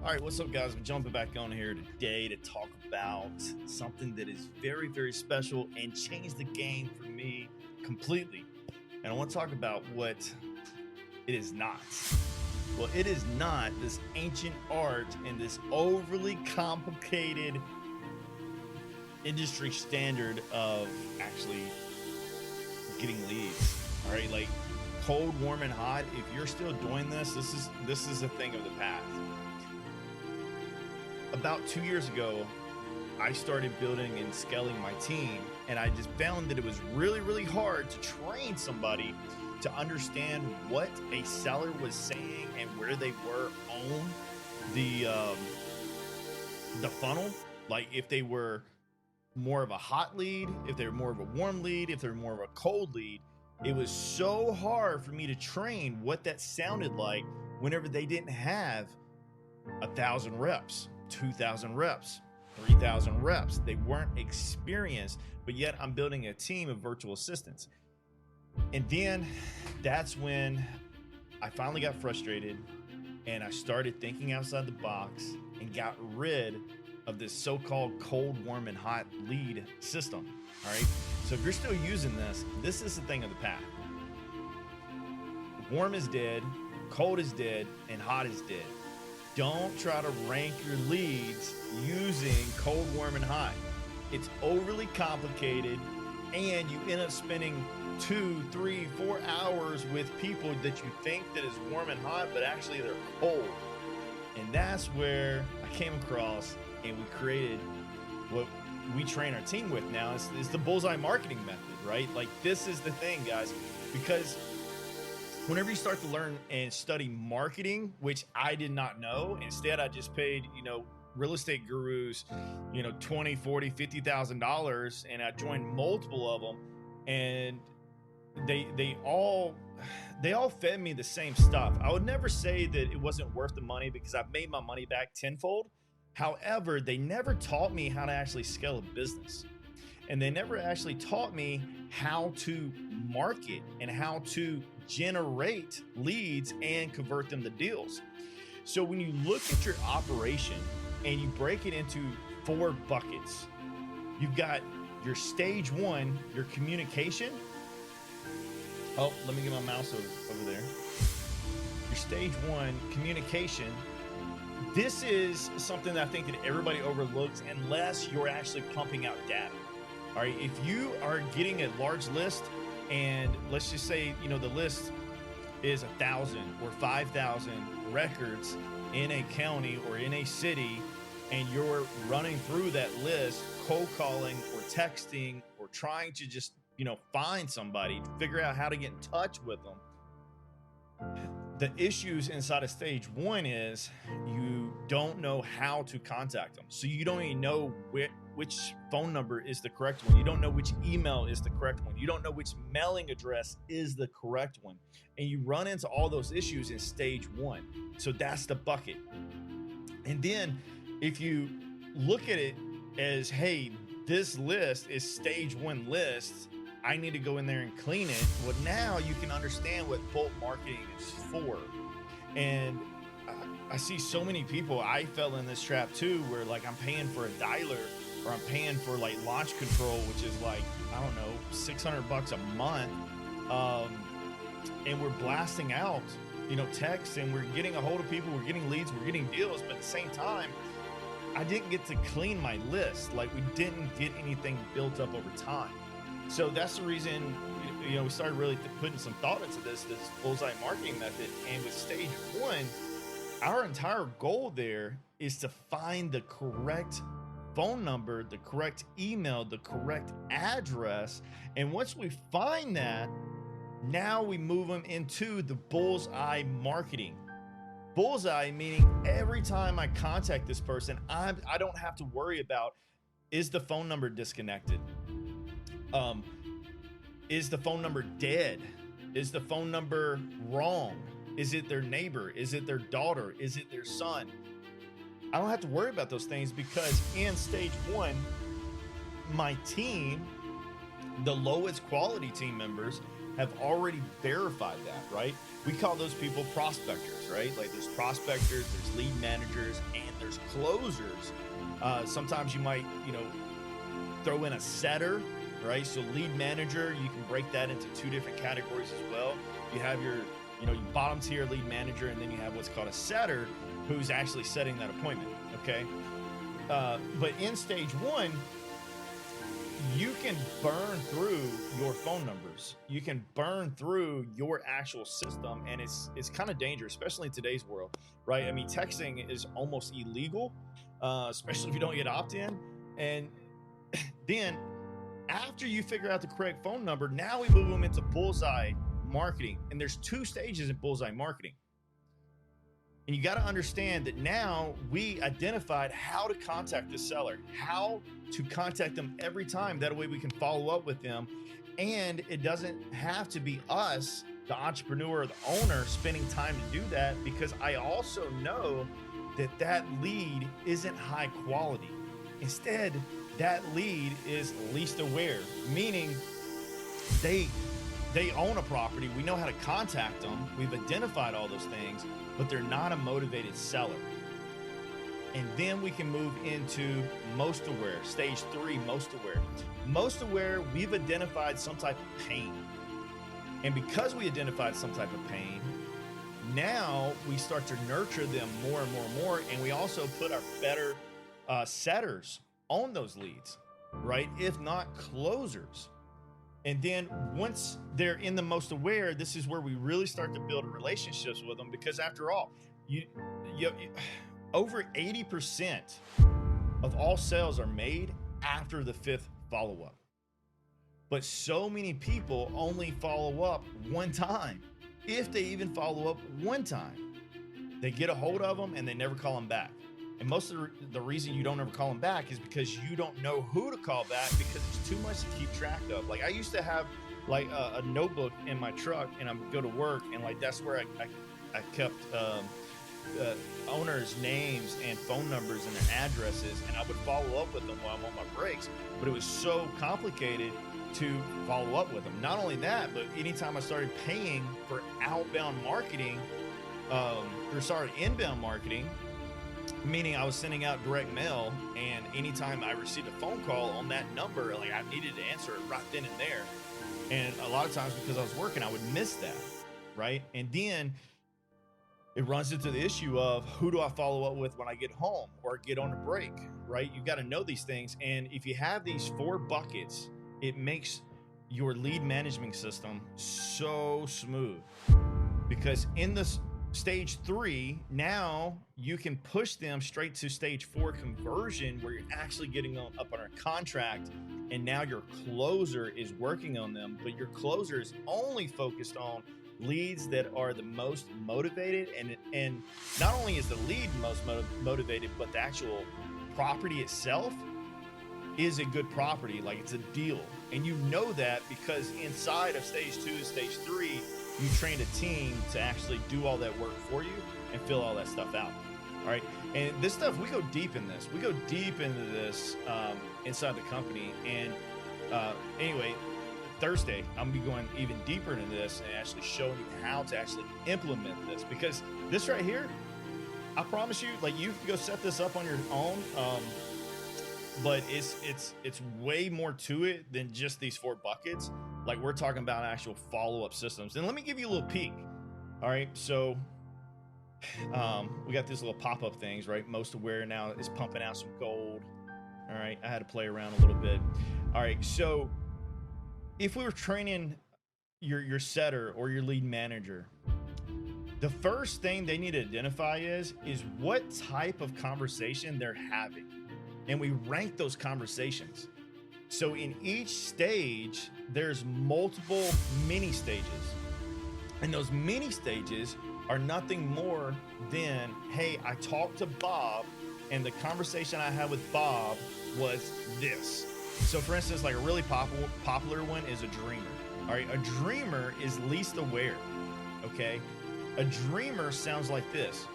All right, what's up, guys? We're jumping back on here today to talk about something that is very, very special and changed the game for me completely. And I want to talk about what it is not. Well, it is not this ancient art and this overly complicated industry standard of actually getting leads. All right, like cold, warm, and hot. If you're still doing this is a thing of the past. About 2 years ago, I started building and scaling my team, and I just found that it was really, really hard to train somebody to understand what a seller was saying and where they were on the funnel. Like if they were more of a hot lead, if they were more of a warm lead, if they were more of a cold lead. It was so hard for me to train what that sounded like whenever they didn't have 1,000 reps. 2,000 reps, 3,000 reps. They weren't experienced, but yet I'm building a team of virtual assistants. And then that's when I finally got frustrated and I started thinking outside the box and got rid of this so-called cold, warm, and hot lead system. All right. So if you're still using this is the thing of the past. Warm is dead, cold is dead, and hot is dead. Don't try to rank your leads using cold, warm, and hot. It's overly complicated, and you end up spending 2, 3, 4 hours with people that you think that is warm and hot, but actually they're cold. And that's where I came across, and we created what we train our team with now. Is the Bullseye Marketing Method, right? Like this is the thing, guys, because whenever you start to learn and study marketing, which I did not know, instead I just paid, real estate gurus, $20, $40, $50,000, and I joined multiple of them, and they all fed me the same stuff. I would never say that it wasn't worth the money because I've made my money back tenfold. However, they never taught me how to actually scale a business. And they never actually taught me how to market and how to generate leads and convert them to deals. So when you look at your operation and you break it into 4 buckets, you've got your stage 1, your communication. Oh, let me get my mouse over there. Your stage 1, communication. This is something that I think that everybody overlooks unless you're actually pumping out data. All right, if you are getting a large list, and let's just say, the list is 1,000 or 5,000 records in a county or in a city, and you're running through that list, cold calling or texting or trying to just, find somebody, figure out how to get in touch with them. The issues inside of stage 1 is you don't know how to contact them. So you don't even know which phone number is the correct one. You don't know which email is the correct one. You don't know which mailing address is the correct one. And you run into all those issues in stage 1. So that's the bucket. And then if you look at it as, hey, this list is stage 1 list, I need to go in there and clean it. Well, now you can understand what bulk marketing is for. And I see so many people, I fell in this trap too, where like I'm paying for a dialer or I'm paying for like launch control, which is like, I don't know, $600 a month. And we're blasting out, texts, and we're getting a hold of people, we're getting leads, we're getting deals. But at the same time, I didn't get to clean my list. Like we didn't get anything built up over time. So that's the reason, we started really putting some thought into this Bullseye Marketing Method. And with stage 1, our entire goal there is to find the correct phone number, the correct email, the correct address. And once we find that, now we move them into the Bullseye Marketing. Bullseye meaning every time I contact this person, I don't have to worry about, is the phone number disconnected? Is the phone number dead? Is the phone number wrong? Is it their neighbor? Is it their daughter? Is it their son? I don't have to worry about those things because in stage 1, my team, the lowest quality team members, have already verified that, right? we call those people prospectors, right? Like there's prospectors, there's lead managers, and there's closers. Sometimes you might, throw in a setter, right? So lead manager, you can break that into two different categories as well. You have your, your bottom tier lead manager, and then you have what's called a setter, who's actually setting that appointment, okay? But in stage one, you can burn through your phone numbers. You can burn through your actual system, and it's kind of dangerous, especially in today's world, right? I mean, texting is almost illegal, especially if you don't get opt-in. And then after you figure out the correct phone number, now we move them into Bullseye Marketing. And there's two stages in Bullseye Marketing. And you got to understand that now we identified how to contact the seller, how to contact them every time. That way we can follow up with them. And it doesn't have to be us, the entrepreneur or the owner, spending time to do that, because I also know that lead isn't high quality. Instead, that lead is least aware, meaning they own a property. We know how to contact them. We've identified all those things, but they're not a motivated seller. And then we can move into most aware, stage 3, most aware. Most aware, we've identified some type of pain. And because we identified some type of pain, now we start to nurture them more and more and more. And we also put our better setters on those leads, right? If not closers. And then once they're in the most aware, this is where we really start to build relationships with them, because after all, you over 80% of all sales are made after the 5th follow-up. But so many people only follow up one time, if they even follow up one time. They get a hold of them and they never call them back. And most of the reason you don't ever call them back is because you don't know who to call back, because it's too much to keep track of. Like I used to have like a notebook in my truck, and I would go to work, and like that's where I kept owners' names and phone numbers and their addresses, and I would follow up with them while I'm on my breaks. But it was so complicated to follow up with them. Not only that, but anytime I started paying for outbound marketing, inbound marketing, meaning I was sending out direct mail, and anytime I received a phone call on that number, like I needed to answer it right then and there. And a lot of times, because I was working, I would miss that, right? And then it runs into the issue of who do I follow up with when I get home or get on a break, right? You got to know these things. And if you have these 4 buckets, it makes your lead management system so smooth, because in this stage 3, now you can push them straight to stage 4 conversion, where you're actually getting them up on a contract, and now your closer is working on them. But your closer is only focused on leads that are the most motivated, and not only is the lead most motivated, but the actual property itself is a good property, like it's a deal. And you know that because inside of stage 2 and stage 3, you train a team to actually do all that work for you and fill all that stuff out. All right. And this stuff, we go deep in this. We go deep into this inside the company. And anyway, Thursday, I'm gonna be going even deeper into this and actually showing you how to actually implement this, because this right here, I promise you, like you can go set this up on your own. But it's way more to it than just these 4 buckets. Like we're talking about actual follow-up systems. And let me give you a little peek. All right, so we got these little pop-up things, right? Most aware now is pumping out some gold. All right, I had to play around a little bit. All right, so if we were training your setter or your lead manager, the first thing they need to identify is what type of conversation they're having. And we rank those conversations. So in each stage, there's multiple mini stages. And those mini stages are nothing more than, hey, I talked to Bob, and the conversation I had with Bob was this. So for instance, like a really popular one is a dreamer. All right, a dreamer is least aware, okay? A dreamer sounds like this.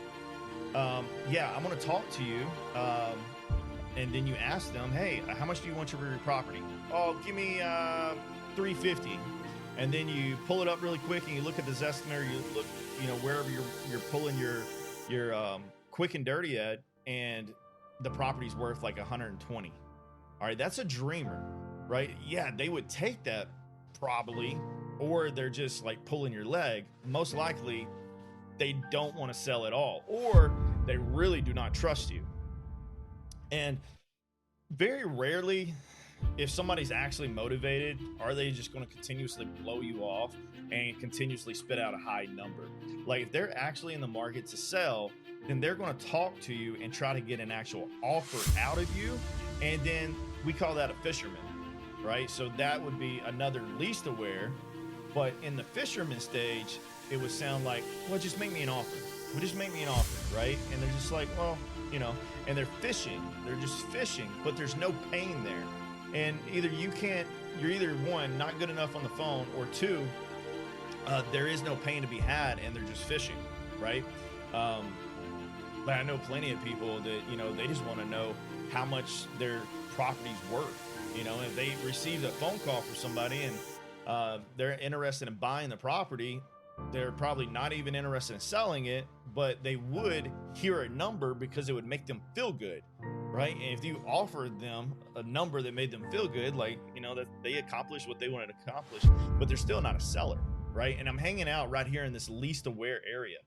Yeah, I'm gonna talk to you. And then you ask them, hey, how much do you want for your property? Oh, give me $350. and then you pull it up really quick and you look at the Zestimator, you look, wherever you're pulling your quick and dirty at, and the property's worth like 120. All right, that's a dreamer, right? Yeah, they would take that probably, or they're just like pulling your leg. Most likely they don't want to sell at all, or they really do not trust you. And very rarely, if somebody's actually motivated, are they just going to continuously blow you off and continuously spit out a high number? Like, if they're actually in the market to sell, then they're going to talk to you and try to get an actual offer out of you. And then we call that a fisherman, right? So that would be another least aware. But in the fisherman stage, it would sound like, well, just make me an offer. Well, just make me an offer, right? And they're just like, well, and they're fishing. They're just fishing, but there's no pain there. And either you're either one, not good enough on the phone, or two, there is no pain to be had and they're just fishing, right? But I know plenty of people that, they just want to know how much their property's worth. If they receive a phone call from somebody and they're interested in buying the property, they're probably not even interested in selling it, but they would hear a number because it would make them feel good, right? And if you offered them a number that made them feel good, like, that they accomplished what they wanted to accomplish, but they're still not a seller, right? And I'm hanging out right here in this least aware area.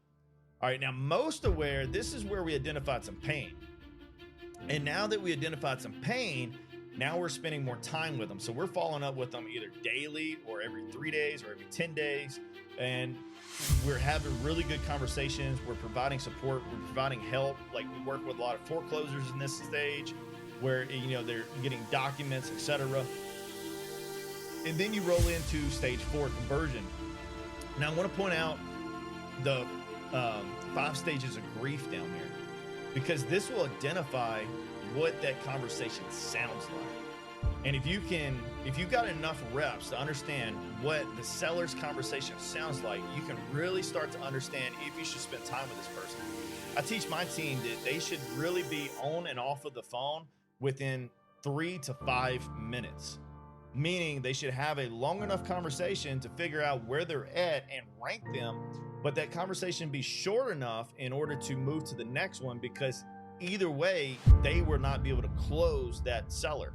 All right, now most aware, this is where we identified some pain. And now that we identified some pain, now we're spending more time with them. So we're following up with them either daily or every 3 days or every 10 days. And we're having really good conversations. We're providing support. We're providing help. Like, we work with a lot of foreclosures in this stage where, they're getting documents, etc. And then you roll into stage 4, conversion. Now I want to point out the 5 stages of grief down there, because this will identify what that conversation sounds like. And if you've got enough reps to understand what the seller's conversation sounds like, you can really start to understand if you should spend time with this person. I teach my team that they should really be on and off of the phone within 3 to 5 minutes, meaning they should have a long enough conversation to figure out where they're at and rank them, but that conversation be short enough in order to move to the next one, because either way, they will not be able to close that seller,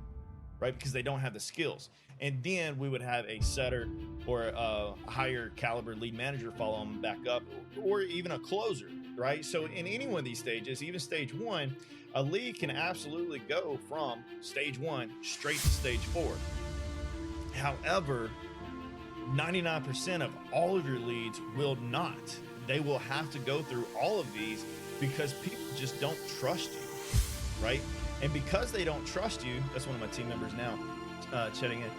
right? Because they don't have the skills. And then we would have a setter or a higher caliber lead manager follow them back up, or even a closer, right? So in any one of these stages, even stage 1, a lead can absolutely go from stage 1 straight to stage 4. However, 99% of all of your leads will not. They will have to go through all of these because people just don't trust you, right? And because they don't trust you, that's one of my team members now chatting in.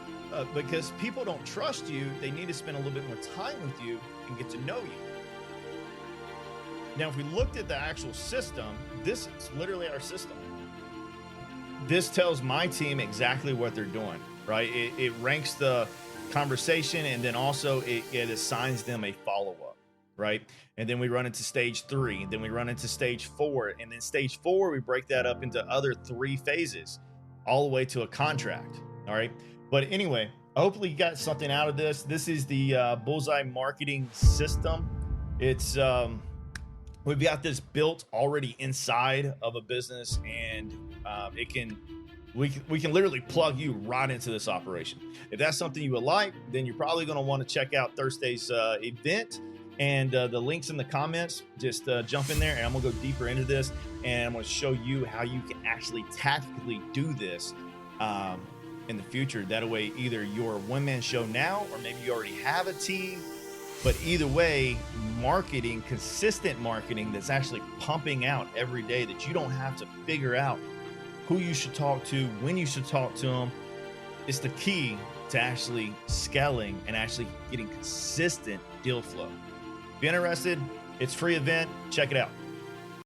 Because people don't trust you, they need to spend a little bit more time with you and get to know you. Now, if we looked at the actual system, this is literally our system. This tells my team exactly what they're doing, right? It ranks the conversation, and then also it assigns them a follow-up, right? And then we run into stage 3, then we run into stage 4, and then stage 4, we break that up into other 3 phases, all the way to a contract, all right? But anyway, hopefully you got something out of this. This is the Bullseye Marketing System. It's we've got this built already inside of a business, and we can literally plug you right into this operation. If that's something you would like, then you're probably going to want to check out Thursday's event, and the links in the comments. Just jump in there, and I'm gonna go deeper into this, and I'm gonna show you how you can actually tactically do this in the future. That way, either you're a one-man show now, or maybe you already have a team. But either way, marketing, consistent marketing that's actually pumping out every day, that you don't have to figure out who you should talk to, when you should talk to them, is the key to actually scaling and actually getting consistent deal flow. If you're interested, it's a free event. Check it out.